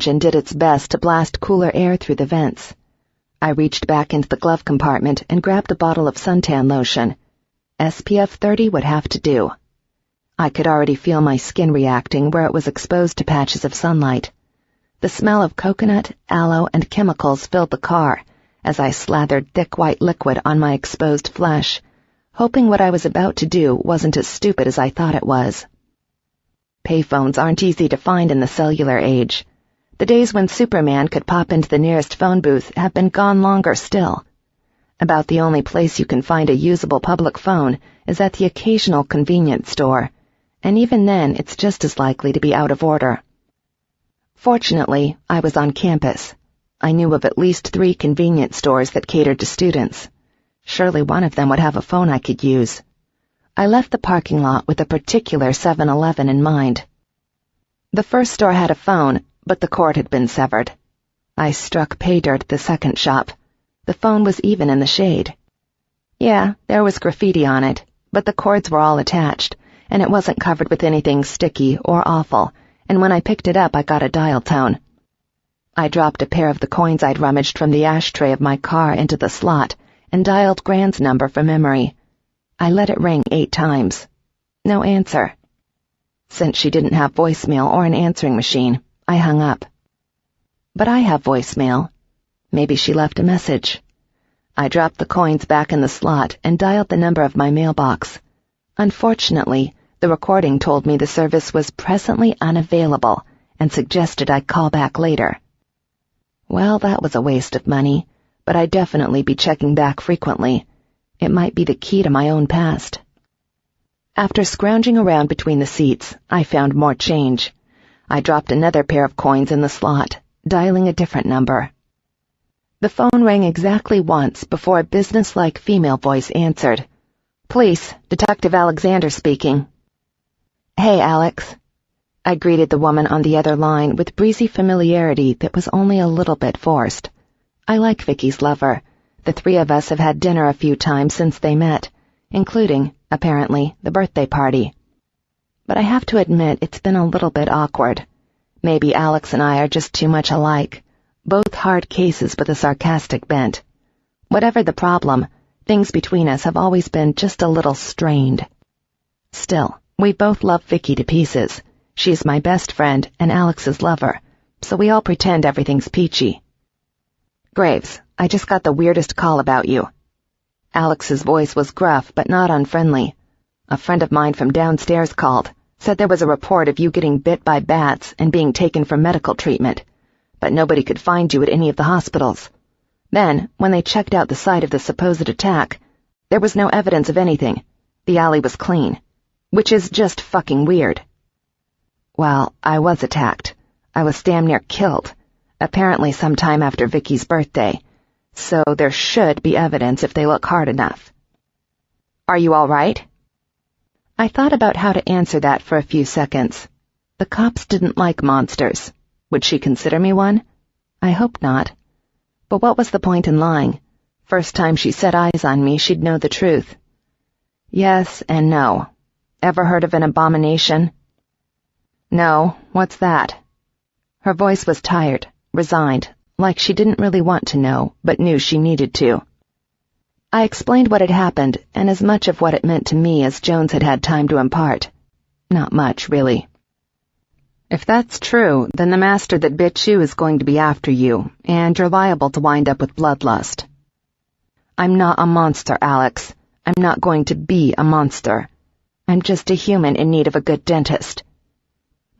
and did its best to blast cooler air through the vents. I reached back into the glove compartment and grabbed a bottle of suntan lotion. SPF 30 would have to do. I could already feel my skin reacting where it was exposed to patches of sunlight. The smell of coconut, aloe, and chemicals filled the car as I slathered thick white liquid on my exposed flesh, hoping what I was about to do wasn't as stupid as I thought it was. Payphones aren't easy to find in the cellular age. The days when Superman could pop into the nearest phone booth have been gone longer still. About the only place you can find a usable public phone is at the occasional convenience store, and even then it's just as likely to be out of order. Fortunately, I was on campus. I knew of at least 3 convenience stores that catered to students. Surely one of them would have a phone I could use. I left the parking lot with a particular 7-Eleven in mind. The first store had a phone, but the cord had been severed. I struck pay dirt at the second shop. The phone was even in the shade. Yeah, there was graffiti on it, but the cords were all attached, and it wasn't covered with anything sticky or awful, and when I picked it up I got a dial tone. I dropped a pair of the coins I'd rummaged from the ashtray of my car into the slot and dialed Gran's number from memory. I let it ring 8 times. No answer. Since she didn't have voicemail or an answering machine, I hung up. But I have voicemail. Maybe she left a message. I dropped the coins back in the slot and dialed the number of my mailbox. Unfortunately, the recording told me the service was presently unavailable and suggested I call back later. Well, that was a waste of money, but I'd definitely be checking back frequently. It might be the key to my own past. After scrounging around between the seats, I found more change. I dropped another pair of coins in the slot, dialing a different number. The phone rang exactly once before a businesslike female voice answered. "Police, Detective Alexander speaking." "Hey, Alex." I greeted the woman on the other line with breezy familiarity that was only a little bit forced. I like Vicky's lover. The 3 of us have had dinner a few times since they met, including, apparently, the birthday party. But I have to admit it's been a little bit awkward. Maybe Alex and I are just too much alike, both hard cases with a sarcastic bent. Whatever the problem, things between us have always been just a little strained. Still, we both love Vicky to pieces. She's my best friend and Alex's lover, so we all pretend everything's peachy. "Graves, I just got the weirdest call about you." Alex's voice was gruff but not unfriendly. "A friend of mine from downstairs called, said there was a report of you getting bit by bats and being taken for medical treatment, but nobody could find you at any of the hospitals. Then, when they checked out the site of the supposed attack, there was no evidence of anything. The alley was clean, which is just fucking weird." "Well, I was attacked. I was damn near killed, apparently sometime after Vicky's birthday, so there should be evidence if they look hard enough." "Are you all right?" I thought about how to answer that for a few seconds. The cops didn't like monsters. Would she consider me one? I hope not. But what was the point in lying? First time she set eyes on me, she'd know the truth. Yes and no. Ever heard of an abomination? "No, what's that?" Her voice was tired, resigned, like she didn't really want to know, but knew she needed to. I explained what had happened, and as much of what it meant to me as Jones had had time to impart. Not much, really. "If that's true, then the master that bit you is going to be after you, and you're liable to wind up with bloodlust." "I'm not a monster, Alex. I'm not going to be a monster. I'm just a human in need of a good dentist."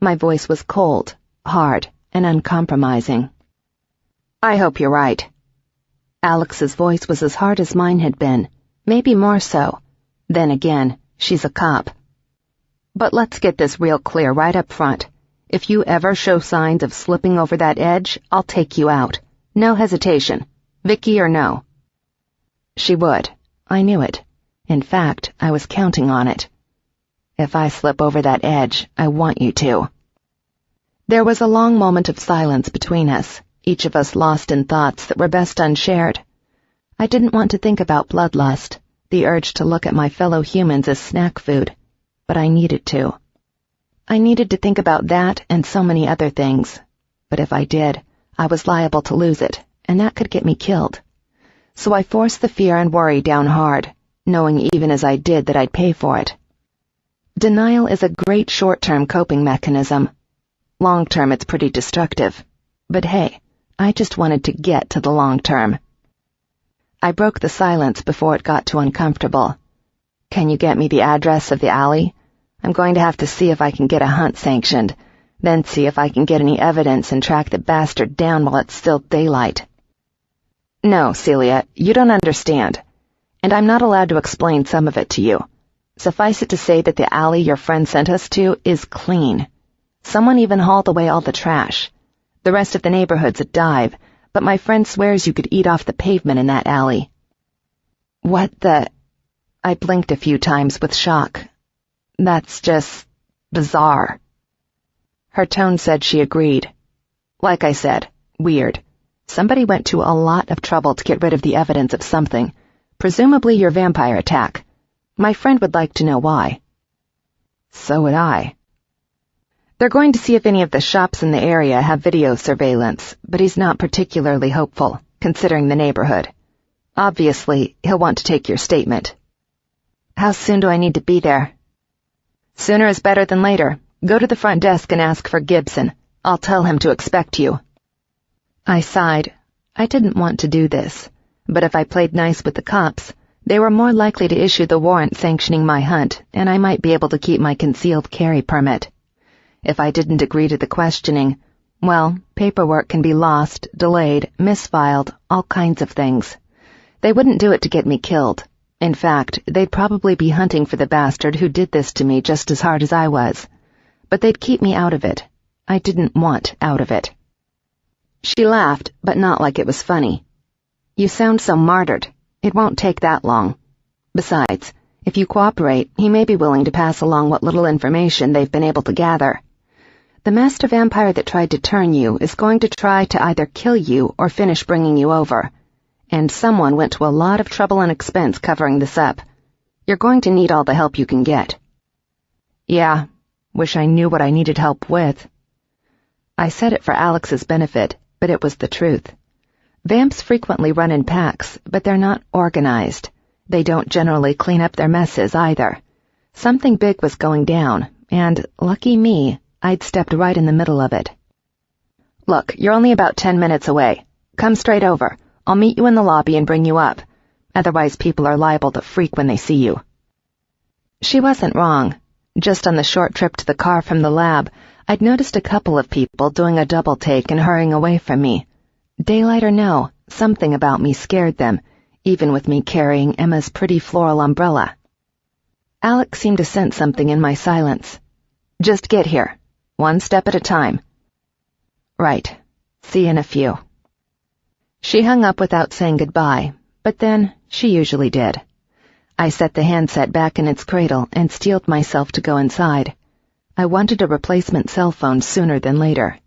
My voice was cold, hard, and uncompromising. "I hope you're right." Alex's voice was as hard as mine had been, maybe more so. Then again, she's a cop. "But let's get this real clear right up front. If you ever show signs of slipping over that edge, I'll take you out. No hesitation. Vicky or no." She would. I knew it. In fact, I was counting on it. "If I slip over that edge, I want you to." There was a long moment of silence between us, each of us lost in thoughts that were best unshared. I didn't want to think about bloodlust, the urge to look at my fellow humans as snack food, but I needed to. I needed to think about that and so many other things. But if I did, I was liable to lose it, and that could get me killed. So I forced the fear and worry down hard, knowing even as I did that I'd pay for it. Denial is a great short-term coping mechanism. Long-term, it's pretty destructive. But hey, I just wanted to get to the long-term. I broke the silence before it got too uncomfortable. Can you get me the address of the alley? I'm going to have to see if I can get a hunt sanctioned, then see if I can get any evidence and track the bastard down while it's still daylight. No, Celia, you don't understand. And I'm not allowed to explain some of it to you. Suffice it to say that the alley your friend sent us to is clean. Someone even hauled away all the trash. The rest of the neighborhood's a dive, but my friend swears you could eat off the pavement in that alley. What the... I blinked a few times with shock. That's just... bizarre. Her tone said she agreed. Like I said, weird. Somebody went to a lot of trouble to get rid of the evidence of something, presumably your vampire attack. My friend would like to know why. So would I. They're going to see if any of the shops in the area have video surveillance, but he's not particularly hopeful, considering the neighborhood. Obviously, he'll want to take your statement. How soon do I need to be there? Sooner is better than later. Go to the front desk and ask for Gibson. I'll tell him to expect you. I sighed. I didn't want to do this, but if I played nice with the cops, they were more likely to issue the warrant sanctioning my hunt, and I might be able to keep my concealed carry permit. If I didn't agree to the questioning, well, paperwork can be lost, delayed, misfiled, all kinds of things. They wouldn't do it to get me killed. In fact, they'd probably be hunting for the bastard who did this to me just as hard as I was. But they'd keep me out of it. I didn't want out of it. She laughed, but not like it was funny. You sound so martyred. It won't take that long. Besides, if you cooperate, he may be willing to pass along what little information they've been able to gather. The master vampire that tried to turn you is going to try to either kill you or finish bringing you over. And someone went to a lot of trouble and expense covering this up. You're going to need all the help you can get. Yeah, wish I knew what I needed help with. I said it for Alex's benefit, but it was the truth. Vamps frequently run in packs, but they're not organized. They don't generally clean up their messes either. Something big was going down, and, lucky me, I'd stepped right in the middle of it. Look, you're only about 10 minutes away. Come straight over. I'll meet you in the lobby and bring you up. Otherwise people are liable to freak when they see you. She wasn't wrong. Just on the short trip to the car from the lab, I'd noticed a couple of people doing a double take and hurrying away from me. Daylight or no, something about me scared them, even with me carrying Emma's pretty floral umbrella. Alex seemed to sense something in my silence. Just get here. One step at a time. Right. See you in a few. She hung up without saying goodbye, but then she usually did. I set the handset back in its cradle and steeled myself to go inside. I wanted a replacement cell phone sooner than later.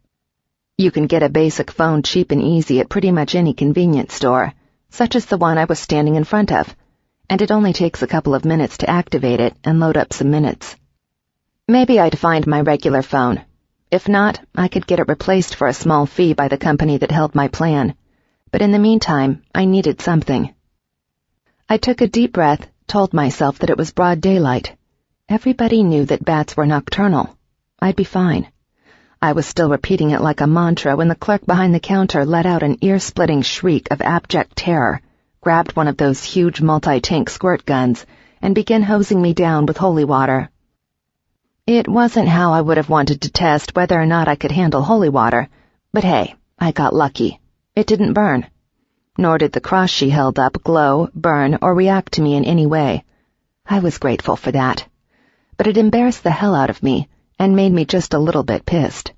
You can get a basic phone cheap and easy at pretty much any convenience store, such as the one I was standing in front of, and it only takes a couple of minutes to activate it and load up some minutes. Maybe I'd find my regular phone. If not, I could get it replaced for a small fee by the company that held my plan. But in the meantime, I needed something. I took a deep breath, told myself that it was broad daylight. Everybody knew that bats were nocturnal. I'd be fine. I was still repeating it like a mantra when the clerk behind the counter let out an ear-splitting shriek of abject terror, grabbed one of those huge multi-tank squirt guns, and began hosing me down with holy water. It wasn't how I would have wanted to test whether or not I could handle holy water, but hey, I got lucky. It didn't burn. Nor did the cross she held up glow, burn, or react to me in any way. I was grateful for that. But it embarrassed the hell out of me, and made me just a little bit pissed,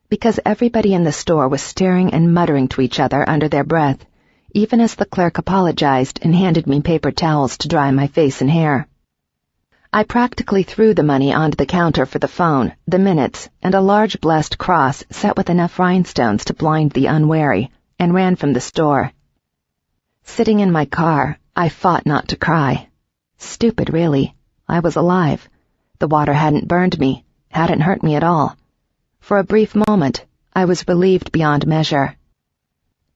because everybody in the store was staring and muttering to each other under their breath, even as the clerk apologized and handed me paper towels to dry my face and hair. I practically threw the money onto the counter for the phone, the minutes, and a large blessed cross set with enough rhinestones to blind the unwary, and ran from the store. Sitting in my car, I fought not to cry. Stupid, really. I was alive. The water hadn't burned me, hadn't hurt me at all. For a brief moment, I was relieved beyond measure.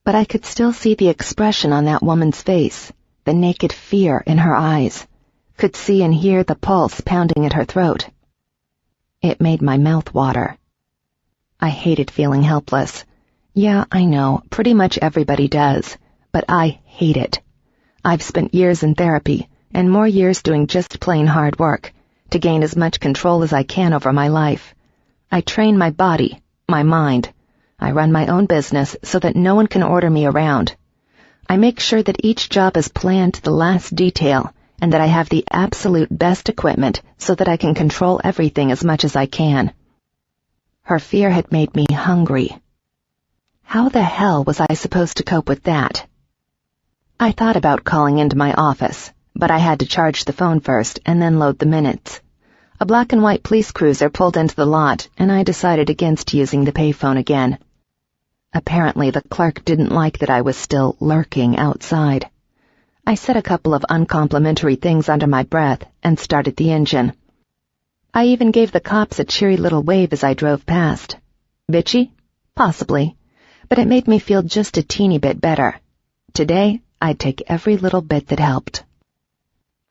But I could still see the expression on that woman's face, the naked fear in her eyes, could see and hear the pulse pounding at her throat. It made my mouth water. I hated feeling helpless. Yeah, I know, pretty much everybody does, but I hate it. I've spent years in therapy, and more years doing just plain hard work, to gain as much control as I can over my life. I train my body, my mind. I run my own business so that no one can order me around. I make sure that each job is planned to the last detail, and that I have the absolute best equipment so that I can control everything as much as I can. Her fear had made me hungry. How the hell was I supposed to cope with that? I thought about calling into my office, but I had to charge the phone first and then load the minutes. A black and white police cruiser pulled into the lot, and I decided against using the payphone again. Apparently the clerk didn't like that I was still lurking outside. I said a couple of uncomplimentary things under my breath and started the engine. I even gave the cops a cheery little wave as I drove past. Bitchy? Possibly. But it made me feel just a teeny bit better. Today, I'd take every little bit that helped.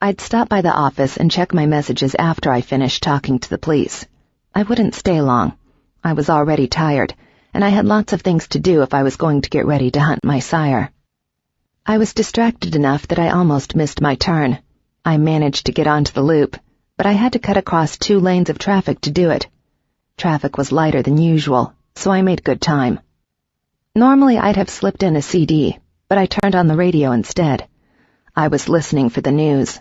I'd stop by the office and check my messages after I finished talking to the police. I wouldn't stay long. I was already tired, and I had lots of things to do if I was going to get ready to hunt my sire. I was distracted enough that I almost missed my turn. I managed to get onto the loop, but I had to cut across 2 lanes of traffic to do it. Traffic was lighter than usual, so I made good time. Normally I'd have slipped in a CD, but I turned on the radio instead. I was listening for the news.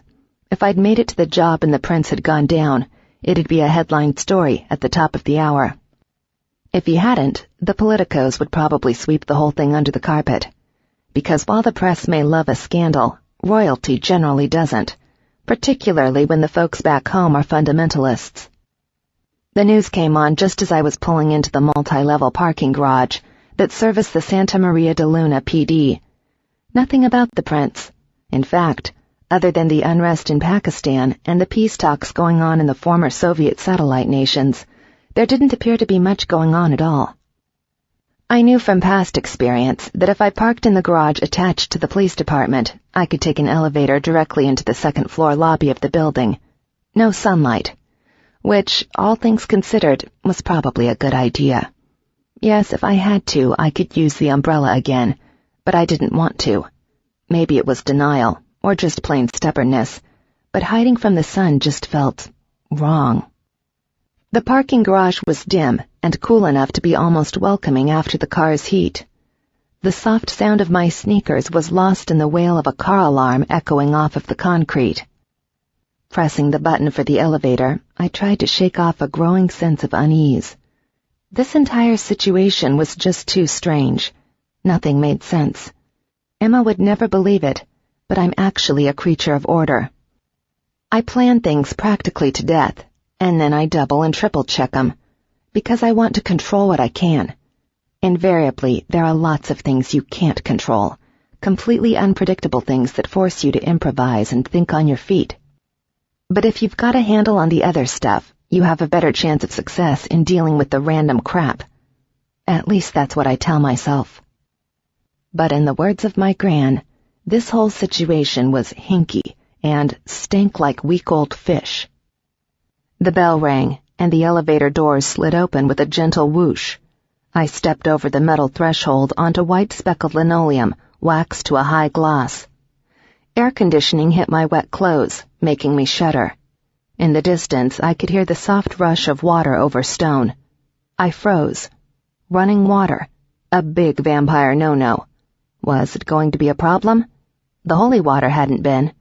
If I'd made it to the job and the prince had gone down, it'd be a headline story at the top of the hour. If he hadn't, the politicos would probably sweep the whole thing under the carpet. Because while the press may love a scandal, royalty generally doesn't, particularly when the folks back home are fundamentalists. The news came on just as I was pulling into the multi-level parking garage that serviced the Santa Maria de Luna PD. Nothing about the prince. In fact, other than the unrest in Pakistan and the peace talks going on in the former Soviet satellite nations, there didn't appear to be much going on at all. I knew from past experience that if I parked in the garage attached to the police department, I could take an elevator directly into the second-floor lobby of the building. No sunlight. Which, all things considered, was probably a good idea. Yes, if I had to, I could use the umbrella again, but I didn't want to. Maybe it was denial, or just plain stubbornness, but hiding from the sun just felt wrong. The parking garage was dim and cool enough to be almost welcoming after the car's heat. The soft sound of my sneakers was lost in the wail of a car alarm echoing off of the concrete. Pressing the button for the elevator, I tried to shake off a growing sense of unease. This entire situation was just too strange. Nothing made sense. Emma would never believe it, but I'm actually a creature of order. I plan things practically to death, and then I double and triple check them, because I want to control what I can. Invariably, there are lots of things you can't control, completely unpredictable things that force you to improvise and think on your feet. But if you've got a handle on the other stuff, you have a better chance of success in dealing with the random crap. At least that's what I tell myself. But in the words of my gran, this whole situation was hinky and stank like week-old fish. The bell rang, and the elevator doors slid open with a gentle whoosh. I stepped over the metal threshold onto white speckled linoleum, waxed to a high gloss. Air conditioning hit my wet clothes, making me shudder. In the distance, I could hear the soft rush of water over stone. I froze. Running water. A big vampire no-no. Was it going to be a problem? The holy water hadn't been.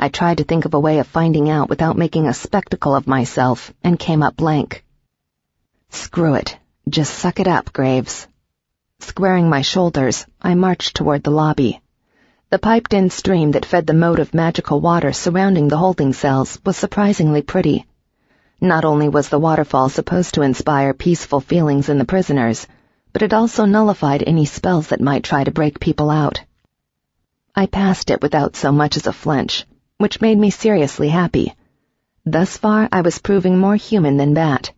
I tried to think of a way of finding out without making a spectacle of myself, and came up blank. Screw it. Just suck it up, Graves. Squaring my shoulders, I marched toward the lobby. The piped-in stream that fed the moat of magical water surrounding the holding cells was surprisingly pretty. Not only was the waterfall supposed to inspire peaceful feelings in the prisoners, but it also nullified any spells that might try to break people out. I passed it without so much as a flinch, which made me seriously happy. Thus far, I was proving more human than Bat.